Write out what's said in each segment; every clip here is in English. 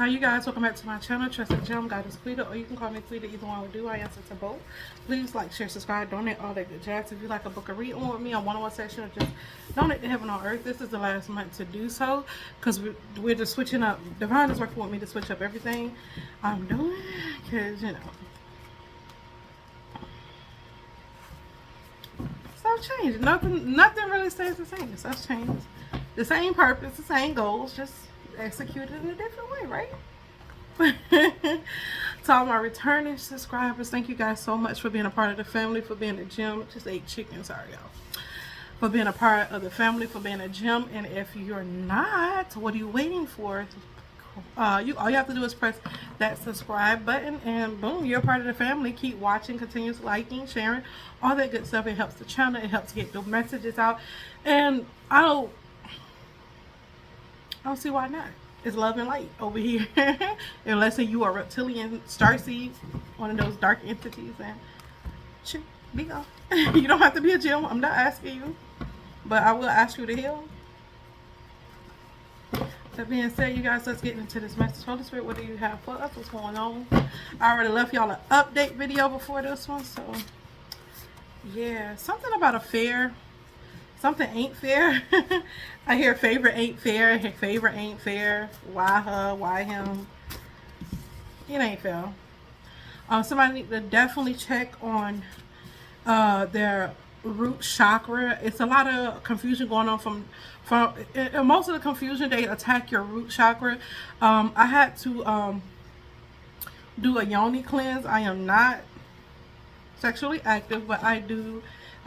Hi you guys, welcome back to my channel, Trusted Gem, Goddess Quita, or you can call me Quita, either one will do. I answer to both. Please like, share, subscribe, donate, all that good jazz. If you like a book or read on with me on one-on-one session, or just donate to heaven on earth, this is the last month to do so, because we're just switching up. Divine is working with me to switch up everything I'm doing, because, you know, stuff changes. Nothing really stays the same. Stuff changes. The same purpose, the same goals, just executed in a different way, right? To all my returning subscribers, thank you guys so much for being a part of the family, for being a gem. Just ate chicken, sorry y'all. For being a part of the family, for being a gem. And if you're not, what are you waiting for? All you have to do is press that subscribe button and boom, you're a part of the family. Keep watching, continue liking, sharing, all that good stuff. It helps the channel, it helps get the messages out, and I don't see why not. It's love and light over here. Unless you are reptilian, starseed, one of those dark entities, and shit, be gone. You don't have to be a gem. I'm not asking you, but I will ask you to heal. That being said, you guys, let's get into this message. Holy Spirit, what do you have for us? What's going on? I already left y'all an update video before this one, so yeah, something about a fair. Something ain't fair. I hear favorite ain't fair. I hear favorite ain't fair. Why her? Why him? It ain't fair. Somebody need to definitely check on their root chakra. It's a lot of confusion going on from most of the confusion. They attack your root chakra. I had to do a yoni cleanse. I am not sexually active, but I did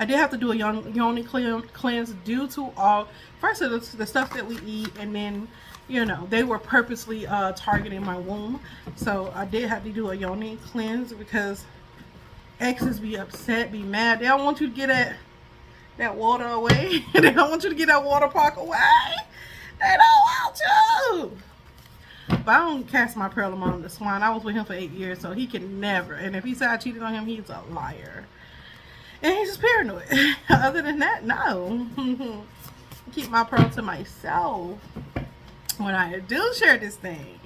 have to do a yoni cleanse due to all, first of the stuff that we eat, and then, you know, they were purposely targeting my womb. So I did have to do a yoni cleanse because exes be upset, be mad. They don't want you to get that water away. They don't want you to get that water park away. They don't want you. But I don't cast my pearl among the swine. I was with him for 8 years, so he can never. And if he said I cheated on him, he's a liar. And he's just paranoid. Other than that, no. Keep my pearl to myself when I do share this thing.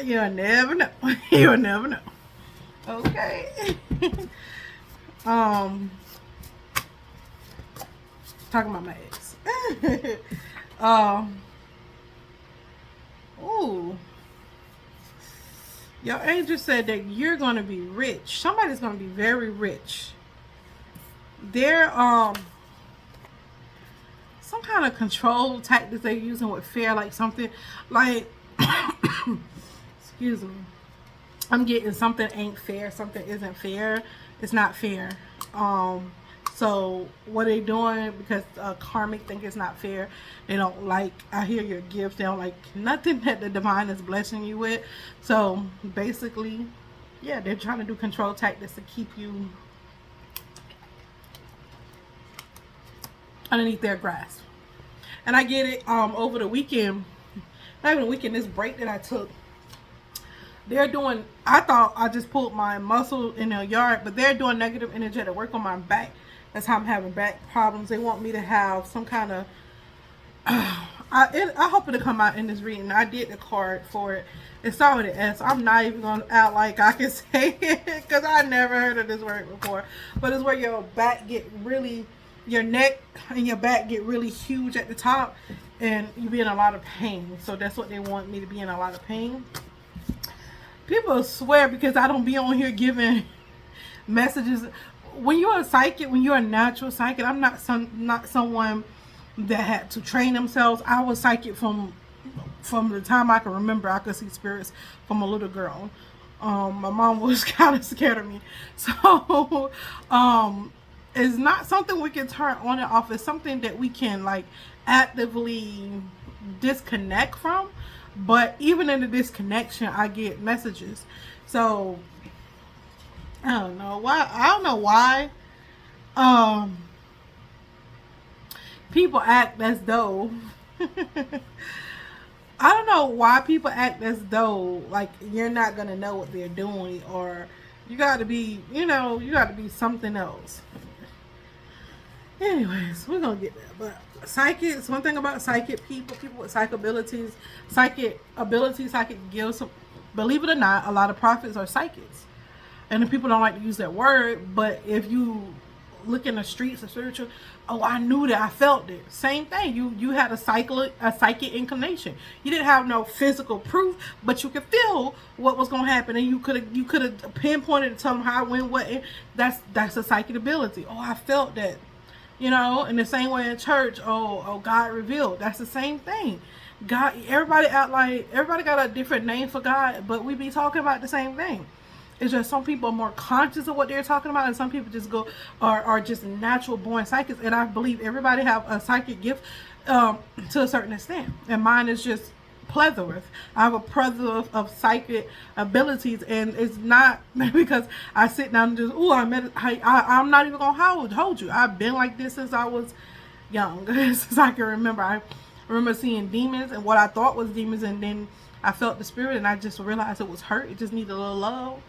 You'll never know. You'll never know. Okay. Talking about my ex. Ooh. Your angel said that you're going to be rich. Somebody's going to be very rich. They're some kind of control tactics they're using with fear, like something like excuse me. I'm getting something ain't fair, something isn't fair. It's not fair. So what they doing, because karmic think it's not fair, they don't like, I hear your gifts, they don't like nothing that the divine is blessing you with. So basically, yeah, they're trying to do control tactics to keep you underneath their grasp. And I get it. Over the weekend, not even the weekend, this break that I took, they're doing, I thought I just pulled my muscle in the yard, but they're doing negative energy to work on my back. That's how I'm having back problems. They want me to have some kind of I hope it'll come out in this reading. I did the card for it. It started with an S. I'm not even gonna act like I can say it because I never heard of this word before. But it's where your back get really, your neck and your back get really huge at the top, and you be in a lot of pain. So that's what they want me to be, in a lot of pain. People swear because I don't be on here giving messages. When you're a psychic, when you're a natural psychic, I'm not someone that had to train themselves. I was psychic from the time I can remember. I could see spirits from a little girl. My mom was kind of scared of me. So it's not something we can turn on and off. It's something that we can like actively disconnect from. But even in the disconnection, I get messages. So I don't know why. People act as though I don't know why people act as though like you're not gonna know what they're doing, or you gotta be, you know, you gotta be something else. Anyways, we're gonna get there. But psychics, one thing about psychic people with psychic abilities, psychic gifts, believe it or not, a lot of prophets are psychics. And the people don't like to use that word, but if you look in the streets of spiritual, oh, I knew that, I felt it. Same thing. You had a psychic inclination. You didn't have no physical proof, but you could feel what was gonna happen, and you could have pinpointed and tell them how, when, what. That's a psychic ability. Oh, I felt that. You know, in the same way in church, oh, God revealed. That's the same thing. God, everybody got a different name for God, but we be talking about the same thing. It's just some people are more conscious of what they're talking about, and some people just are just natural born psychics. And I believe everybody have a psychic gift to a certain extent, and mine is just plethora. I have a plethora of psychic abilities, and it's not because I sit down and just I'm not even gonna hold you. I've been like this since I was young, since I can remember. I remember seeing demons and what I thought was demons, and then I felt the spirit, and I just realized it was hurt. It just needed a little love,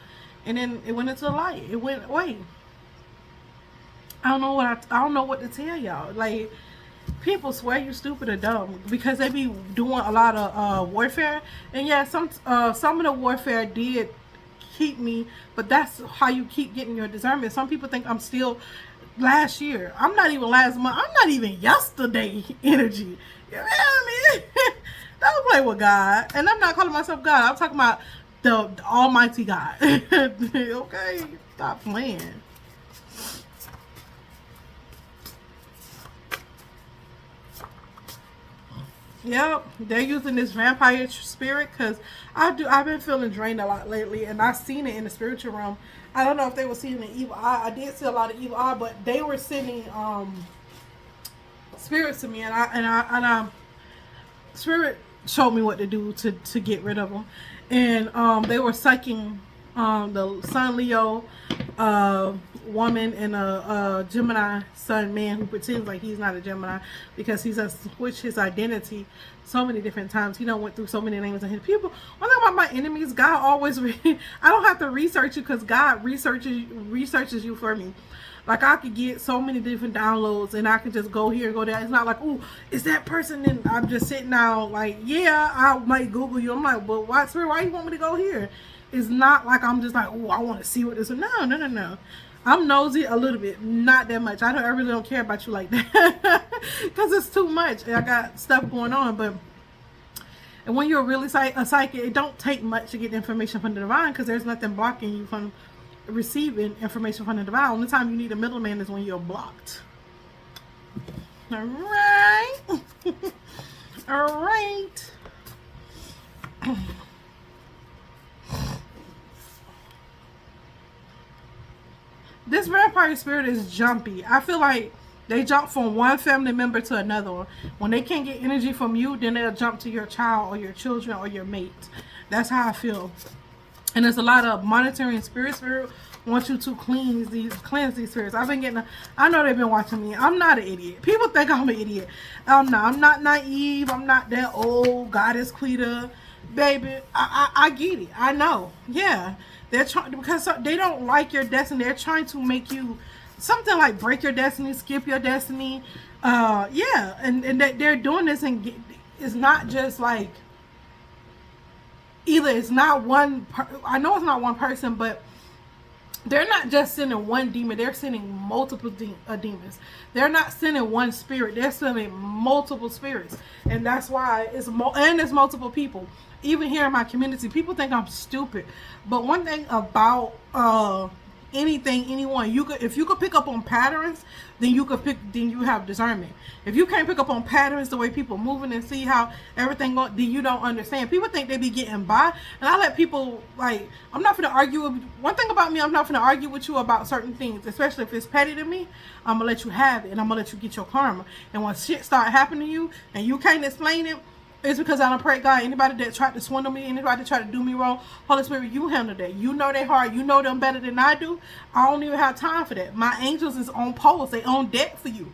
and then it went into the light. It went away. I don't know what to tell y'all. Like, people swear you stupid or dumb because they be doing a lot of warfare, and yeah, some of the warfare did keep me, but that's how you keep getting your discernment. Some people think I'm still last year. I'm not even last month. I'm not even yesterday energy. You know what I mean? Don't play with God. And I'm not calling myself God. I'm talking about the Almighty God. Okay, stop playing. Yep, they're using this vampire spirit because I've been feeling drained a lot lately, and I've seen it in the spiritual realm. I don't know if they were seeing the evil eye. I did see a lot of evil eye, but they were sending spirits to me, and spirit showed me what to do to get rid of them, and they were sucking the Sun Leo woman and a Gemini Sun man who pretends like he's not a Gemini because he's switched his identity so many different times. He done went through so many names of his people. One thing about my enemies, God always I don't have to research you because God researches you for me. Like, I could get so many different downloads, and I can just go here and go there. It's not like, ooh, is that person? And I'm just sitting down like, yeah, I might Google you. I'm like, but why you want me to go here? It's not like I'm just like, oh, I want to see what this is. No. I'm nosy a little bit, not that much. I really don't care about you like that because it's too much. I got stuff going on, and when you're really a psychic, it don't take much to get information from the divine because there's nothing blocking you from receiving information from the divine. Only time you need a middleman is when you're blocked. All right. All right. This vampire spirit is jumpy. I feel like they jump from one family member to another one. When they can't get energy from you, then they'll jump to your child or your children or your mate. That's how I feel. And there's a lot of monitoring spirit want you to cleanse these spirits. I've been getting I know they've been watching me. I'm not an idiot. People think I'm an idiot. I'm not naive. I'm not that old goddess Quita. Baby, I get it. I know. Yeah. They're trying because they don't like your destiny. They're trying to make you something like break your destiny, skip your destiny. Yeah, and they're doing this, and it's not just like either it's not one. I know it's not one person, but they're not just sending one demon. They're sending multiple demons. They're not sending one spirit. They're sending multiple spirits, and that's why it's multiple people. Even here in my community, people think I'm stupid. But one thing about anyone, if you could pick up on patterns, then you have discernment. If you can't pick up on patterns, the way people moving and see how everything going, then you don't understand. People think they be getting by, and I let people like I'm not gonna argue with. One thing about me, I'm not gonna argue with you about certain things, especially if it's petty to me. I'm gonna let you have it, and I'm gonna let you get your karma. And when shit start happening to you, and you can't explain it. It's because I don't pray God. Anybody that tried to swindle me, anybody that tried to do me wrong, Holy Spirit, you handle that. You know their heart. You know them better than I do. I don't even have time for that. My angels is on post. They on deck for you.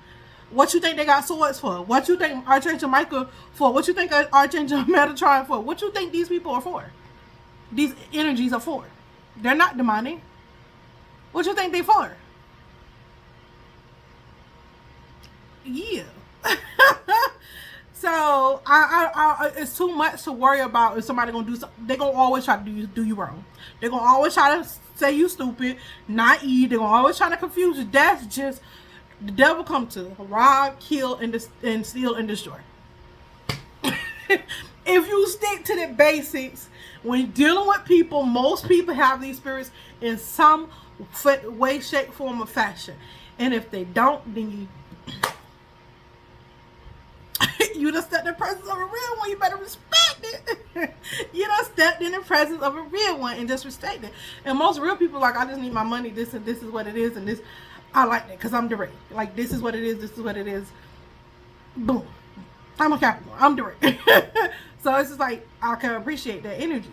What you think they got swords for? What you think Archangel Michael for? What you think Archangel Metatron for? What you think these people are for? These energies are for? They're not demonic. What you think they for? Yeah. So it's too much to worry about if somebody gonna do something. They're gonna always try to do you wrong. They're gonna always try to say you stupid, naive. They're gonna always try to confuse you. That's just the devil come to rob, kill, and steal and destroy. If you stick to the basics when dealing with people, most people have these spirits in some way, shape, form, or fashion. And if they don't, then you done stepped in the presence of a real one. You better respect it. You done stepped in the presence of a real one and just respect it. And most real people like, I just need my money. This and this is what it is, and this I like that because I'm direct. Like, this is what it is. This is what it is. Boom. I'm a Capricorn. I'm direct. So it's just like, I can appreciate that energy.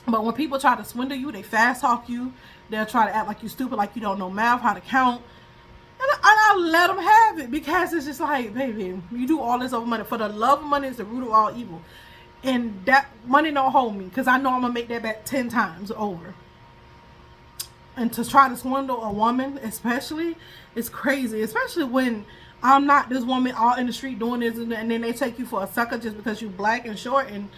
But when people try to swindle you, they fast talk you. They'll try to act like you stupid, like you don't know math, how to count. And I let them have it because it's just like, baby, you do all this over money. For the love of money is the root of all evil. And that money don't hold me because I know I'm going to make that back 10 times over. And to try to swindle a woman, especially, it's crazy. Especially when I'm not this woman out in the street doing this and then they take you for a sucker just because you black and short and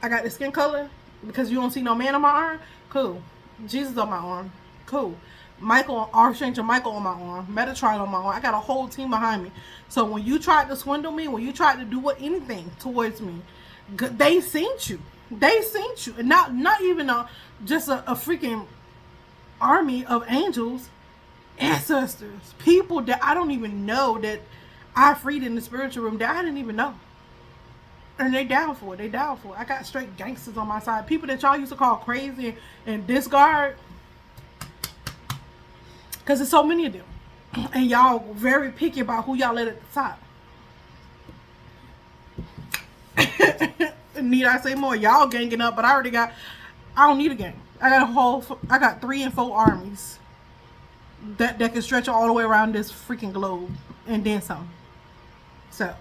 I got the skin color because you don't see no man on my arm. Cool. Jesus on my arm. Cool. Michael, Archangel Michael on my arm. Metatron on my arm. I got a whole team behind me. So when you tried to swindle me, when you tried to do anything towards me, they seen you. They seen you. And not even just a freaking army of angels, ancestors, people that I don't even know that I freed in the spiritual room that I didn't even know. And they down for it. They down for it. I got straight gangsters on my side. People that y'all used to call crazy and discard. Because there's so many of them. And y'all very picky about who y'all let at the top. Need I say more? Y'all ganging up, but I don't need a gang. I got 3 and 4 armies that can stretch all the way around this freaking globe and then some. So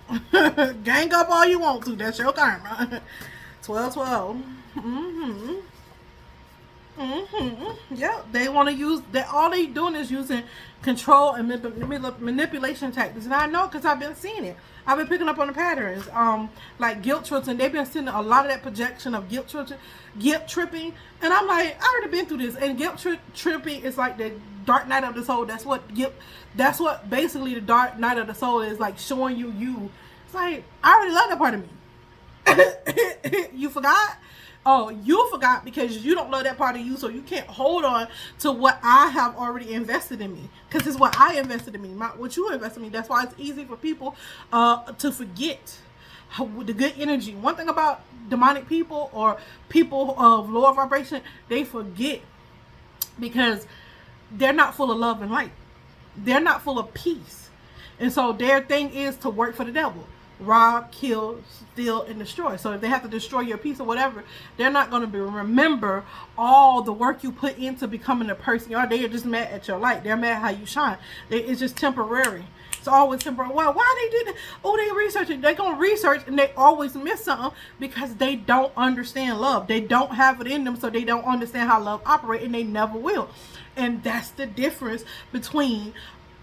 gang up all you want to. That's your karma. 12-12. Yep. They want to use that. All they doing is using control and manipulation tactics, and I know because I've been seeing it. I've been picking up on the patterns. Like guilt trips, and they've been sending a lot of that projection of guilt tripping, and I'm like, I already been through this. And guilt tripping is like the dark night of the soul. That's what basically the dark night of the soul is, like showing you. It's like, I already love that part of me. You forgot? Oh, you forgot because you don't love that part of you, so you can't hold on to what I have already invested in me. Because it's what I invested in me, not what you invested in me. That's why it's easy for people to forget the good energy. One thing about demonic people or people of lower vibration, they forget because they're not full of love and light. They're not full of peace. And so their thing is to work for the devil. Rob, kill, steal, and destroy. So if they have to destroy your peace or whatever, they're not going to remember all the work you put into becoming the person you are. They are just mad at your light. They're mad how you shine. It's just temporary. It's always temporary. Well, why they did it? Oh, they researching. They're going to research and they always miss something because they don't understand love. They don't have it in them, so they don't understand how love operates, and they never will. And that's the difference between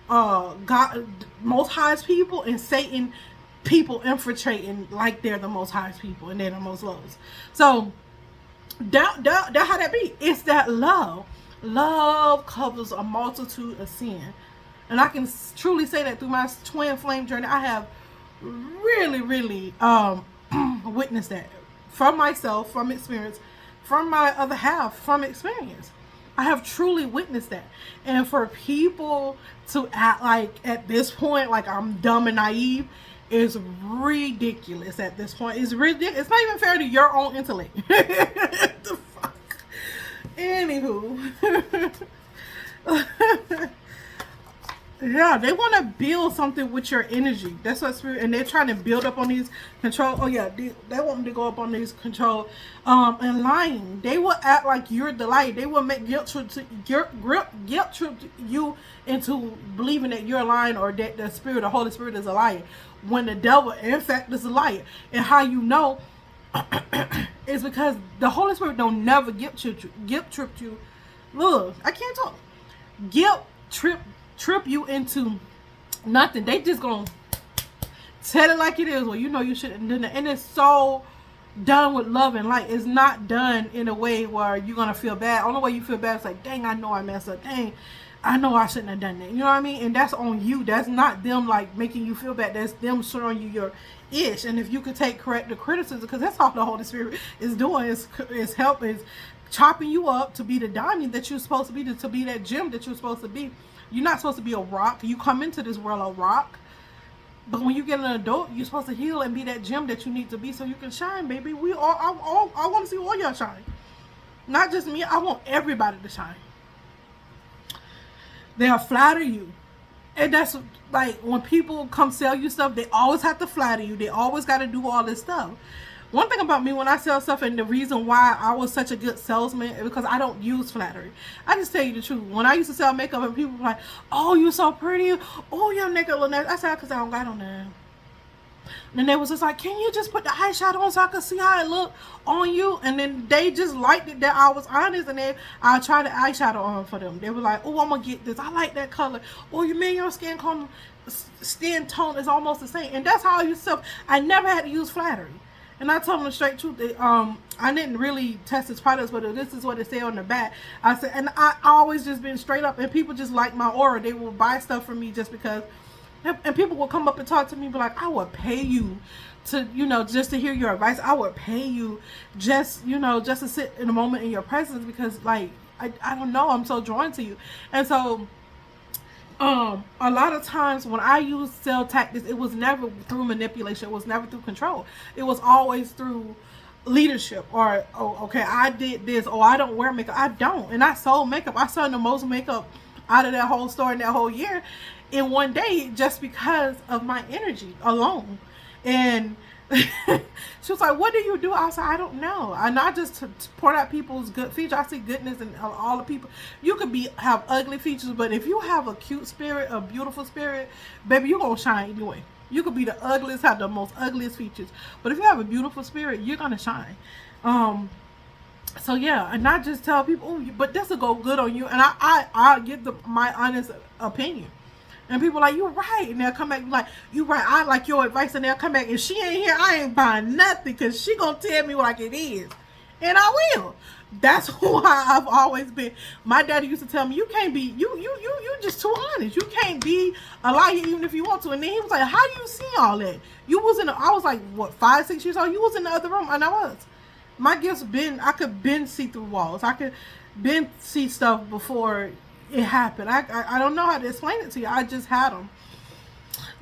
God, Most High's people, and Satan people infiltrating like they're the Most Highest people and they're the most lows. So that how that be. It's that love covers a multitude of sin, and I can truly say that through my twin flame journey. I have really witnessed that from myself, from experience, from my other half, from experience. I have truly witnessed that. And for people to act like at this point like I'm dumb and naive is ridiculous at this point. It's ridiculous. It's not even fair to your own intellect. The fuck? Anywho. Yeah, they want to build something with your energy. That's what spirit, and they're trying to build up on these control. Oh yeah, they want them to go up on these control, and lying. They will act like you're the light. They will make guilt trip you into believing that you're lying or that the spirit, the Holy Spirit, is a liar. When the devil, in fact, is a liar. And how you know is because the Holy Spirit don't never guilt trip you. Look, I can't talk. Guilt trip you into Nothing. They just gonna tell it like it is. Well, you know you shouldn't do that. And it's so done with love and light. It's not done in a way where you're gonna feel bad. Only way you feel bad is like, dang, I know I messed up. Dang, I know I shouldn't have done that. You know what I mean? And that's on you. That's not them like making you feel bad. That's them showing you your ish. And if you could take corrective criticism, because that's all the Holy Spirit is doing, is helping, is chopping you up to be the diamond that you're supposed to be, to be that gem that you're supposed to be. You're not supposed to be a rock. You come into this world a rock. But when you get an adult, you're supposed to heal and be that gem that you need to be so you can shine, baby. I want to see all y'all shine. Not just me. I want everybody to shine. They'll flatter you. And that's like when people come sell you stuff, they always have to flatter you. They always got to do all this stuff. One thing about me when I sell stuff, and the reason why I was such a good salesman, is because I don't use flattery. I just tell you the truth. When I used to sell makeup and people were like, oh, you're so pretty. Oh, your makeup look nice. I said, because I don't got on there. And they was just like, can you just put the eyeshadow on so I can see how it look on you? And then they just liked it that I was honest, and then I tried the eyeshadow on for them. They were like, oh, I'm going to get this. I like that color. Oh, you mean your skin tone is almost the same. And that's how I used to. I never had to use flattery. And I told them the straight truth. I didn't really test his products, but this is what it said on the back. I said, and I always just been straight up. And people just like my aura. They will buy stuff from me just because. And people will come up and talk to me, be like, I would pay you to, just to hear your advice. I would pay you just to sit in a moment in your presence because, like, I don't know, I'm so drawn to you. And so, a lot of times when I use sell tactics, it was never through manipulation. It was never through control. It was always through leadership, or, oh, okay, I did this, or I don't wear makeup. I don't. And I sold makeup. I sold the most makeup out of that whole store in that whole year in one day just because of my energy alone. And she was like, what do you do? I said, I don't know. And I just point out people's good features. I see goodness in all the people. You could have ugly features, but if you have a cute spirit, a beautiful spirit, baby, you're going to shine anyway. You could be the ugliest, have the most ugliest features. But if you have a beautiful spirit, you're going to shine. So yeah, and not just tell people, oh, but this will go good on you. And I give my honest opinion. And people are like, you're right. And they'll come back like, you're right. I like your advice. And they'll come back. If she ain't here, I ain't buying nothing. Because she going to tell me like it is. And I will. That's who I've always been. My daddy used to tell me, you can't be, you just too honest. You can't be a liar even if you want to. And then he was like, how do you see all that? I was like, what, 5, 6 years old? You was in the other room. And I was. My gifts I could see through walls. I could see stuff before it happened. I don't know how to explain it to you. I just had them.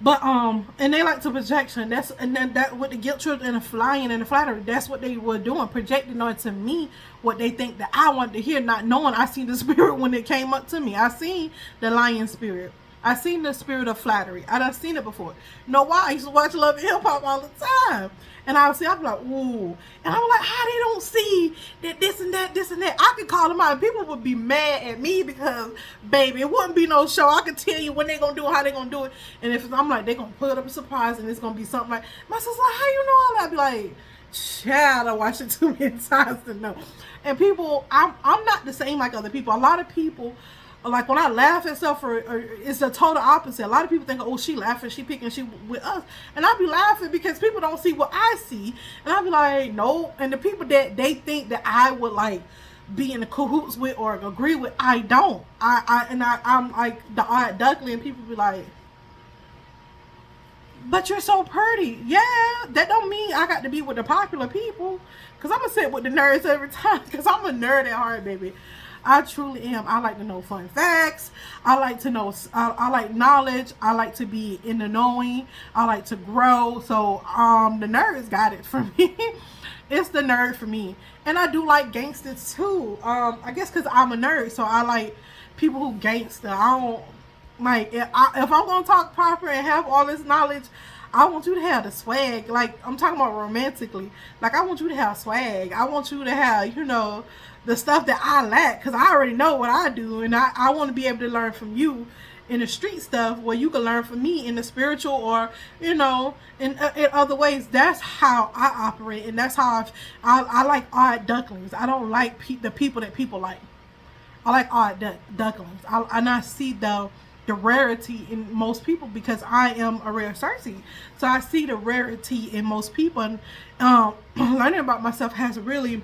But and they like to projection. That with the guilt trip and the flying and the flattery, that's what they were doing, projecting onto me what they think that I wanted to hear, not knowing I seen the spirit when it came up to me. I seen the lion spirit. I seen the spirit of flattery. I done seen it before. You know why? I used to watch Love and Hip Hop all the time. And I'd be like, ooh. And I was like, how they don't see that this and that. I could call them out and people would be mad at me because, baby, it wouldn't be no show. I could tell you when they going to do it, how they going to do it. And if I'm like, they going to put up a surprise and it's going to be something like, my sister's like, how you know all that? I'd be like, child, I watched it too many times to know. And people, I'm not the same like other people. A lot of people, like when I laugh at stuff, or it's the total opposite. A lot of people think, oh, she laughing, she picking, she with us. And I be laughing because people don't see what I see. And I be like, no. And the people that they think that I would like be in the cahoots with or agree with, I don't. I'm like the odd duckling, and people be like, but you're so pretty. Yeah, that don't mean I got to be with the popular people. Because I'm going to sit with the nerds every time. Because I'm a nerd at heart, baby. I truly am. I like to know fun facts. I like to know, I like knowledge. I like to be in the knowing. I like to grow. So, the nerds got it for me. It's the nerd for me. And I do like gangsters too. I guess because I'm a nerd. So I like people who gangster. I don't, like, if I'm going to talk proper and have all this knowledge, I want you to have the swag. Like, I'm talking about romantically. Like, I want you to have swag. I want you to have, the stuff that I lack, because I already know what I do, and I want to be able to learn from you in the street stuff where you can learn from me in the spiritual or, in other ways. That's how I operate, and that's how I like odd ducklings. I don't like the people that people like. I like odd ducklings. And I see the the rarity in most people because I am a rare Cersei. So I see the rarity in most people. And learning about myself has really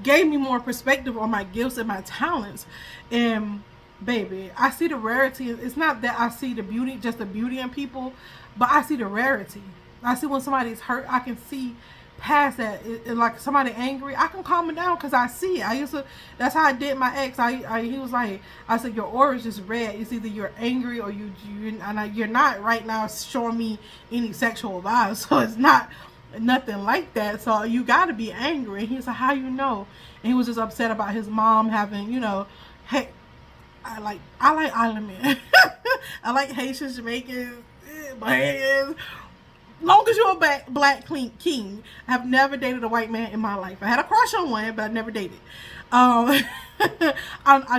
gave me more perspective on my gifts and my talents. And baby, I see the rarity. It's not that I see the beauty, just the beauty in people, but I see the rarity. I see when somebody's hurt, I can see past that. Like somebody angry, I can calm it down because I see it. I used to. That's how I did my ex. He was like, I said, your aura is just red. It's either you're angry or you're not right now showing me any sexual vibes. So it's not nothing like that. So you got to be angry. And he was like, how you know? And he was just upset about his mom having, hey, I like island men. I like Haitians, Jamaicans, Bahamians. Long as you're a black king. I have never dated a white man in my life. I had a crush on one, but I never dated. I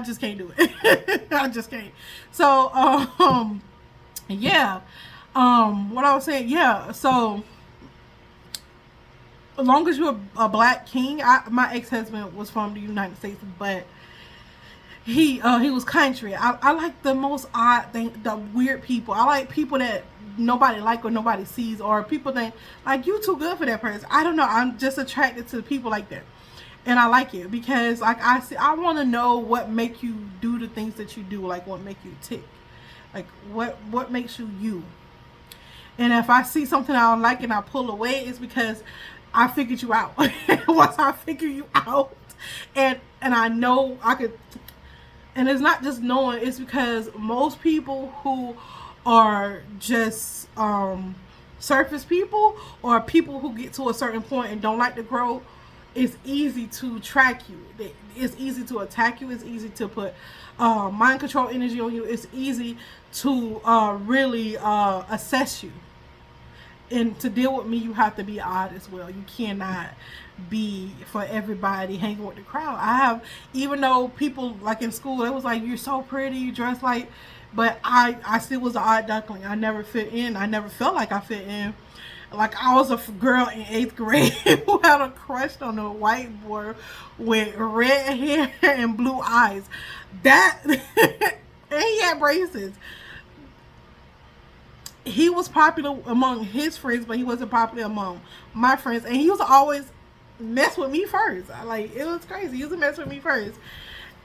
just can't do it. I just can't. So, yeah. What I was saying, yeah. So, as long as you're a black king, my ex-husband was from the United States, but he was country. I like the most odd thing, the weird people. I like people that nobody like or nobody sees, or people think like you too good for that person. I don't know. I'm just attracted to people like that, and I like it because like I want to know what make you do the things that you do, like what make you tick, like what makes you you. And if I see something I don't like and I pull away, it's because I figured you out. Once I figure you out, and I know I could. And it's not just knowing, it's because most people who are just surface people or people who get to a certain point and don't like to grow, it's easy to track you. It's easy to attack you. It's easy to put mind control energy on you. It's easy to really assess you. And to deal with me, you have to be odd as well. You cannot be for everybody hanging with the crowd. I have, even though people like in school, it was like, you're so pretty, you dress like, but I still was an odd duckling. I never fit in. I never felt like I fit in. Like I was a girl in 8th grade who had a crush on a white boy with red hair and blue eyes. That, and he had braces. He was popular among his friends, but he wasn't popular among my friends. And he was always mess with me first. It was crazy. He used to mess with me first.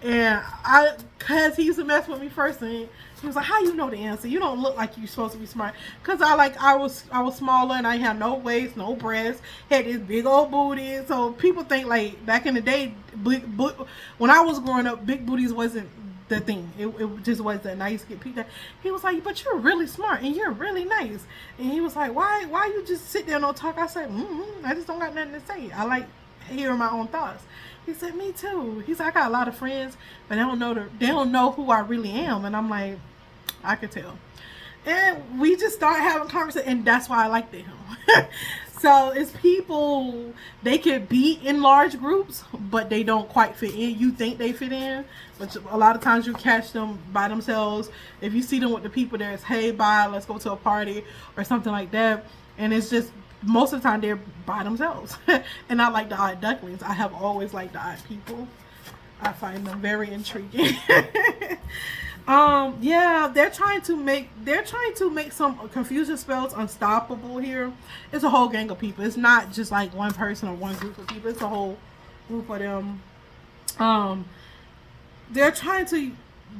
And cause he used to mess with me first, and he was like, how you know the answer? You don't look like you're supposed to be smart. Cause I was smaller and I had no waist, no breasts, had this big old booty. So people think like back in the day, when I was growing up, big booties wasn't the thing. It just wasn't nice to get picked at. He was like, but you're really smart and you're really nice. And he was like, why you just sit there and don't talk? I said, I just don't got nothing to say. I like hearing my own thoughts. He said, me too. He's like, I got a lot of friends, but they don't know who I really am. And I'm like, I could tell. And we just start having conversation, and that's why I liked him. So it's people, they could be in large groups, but they don't quite fit in. You think they fit in, but a lot of times you catch them by themselves. If you see them with the people, there's, hey, bye, let's go to a party or something like that. And it's just, most of the time they're by themselves. And I like the odd ducklings. I have always liked the odd people. I find them very intriguing. Yeah, they're trying to make some confusion spells unstoppable here. It's a whole gang of people. It's not just like one person or one group of people. It's a whole group of them. They're trying to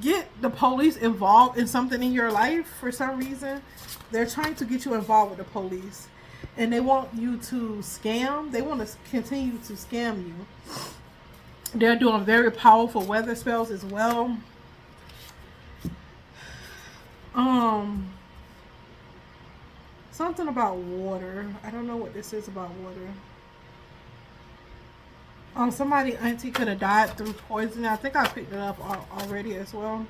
get the police involved in something in your life for some reason. They're trying to get you involved with the police. And they want you to scam. They want to continue to scam you. They're doing very powerful weather spells as well. Something about water. I don't know what this is about water. Somebody auntie could have died through poison. I think I picked it up already as well.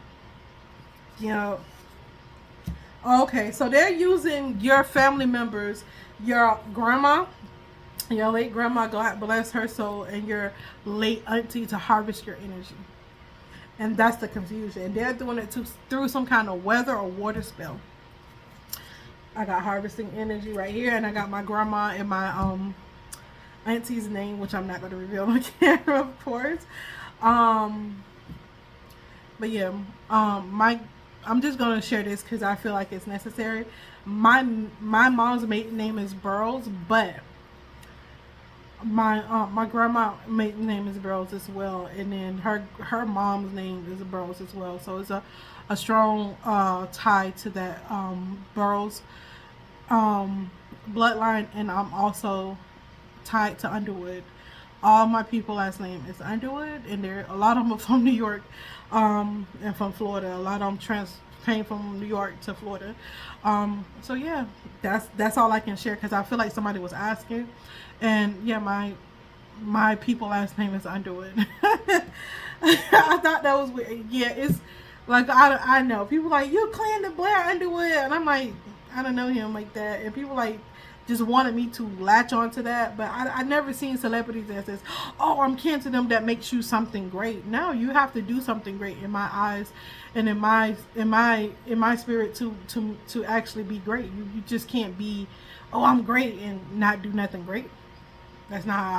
Yeah. Okay, so they're using your family members, your grandma, your late grandma, God bless her soul, and your late auntie to harvest your energy. And that's the confusion. And they're doing it through some kind of weather or water spell. I got harvesting energy right here, and I got my grandma and my auntie's name, which I'm not going to reveal on camera, of course. But yeah, my I'm just gonna share this because I feel like it's necessary. My mom's maiden name is Burrows, but my grandma maiden name is Burrows as well, and then her mom's name is Burrows as well. So it's a strong tie to that Burrows bloodline, and I'm also tied to Underwood. All my people last name is Underwood, and there a lot of them are from New York, and from Florida. A lot of them came from New York to Florida. So yeah, that's all I can share because I feel like somebody was asking, and yeah, my people last name is Underwood. I thought that was weird. Yeah, it's like I know people like you claim the Blair Underwood, and I'm like I don't know him like that, and people like just wanted me to latch onto that, but I never seen celebrities that says, "Oh, I'm kin to them." That makes you something great. No, you have to do something great in my eyes, and in my spirit to actually be great. You just can't be, "Oh, I'm great," and not do nothing great. That's not how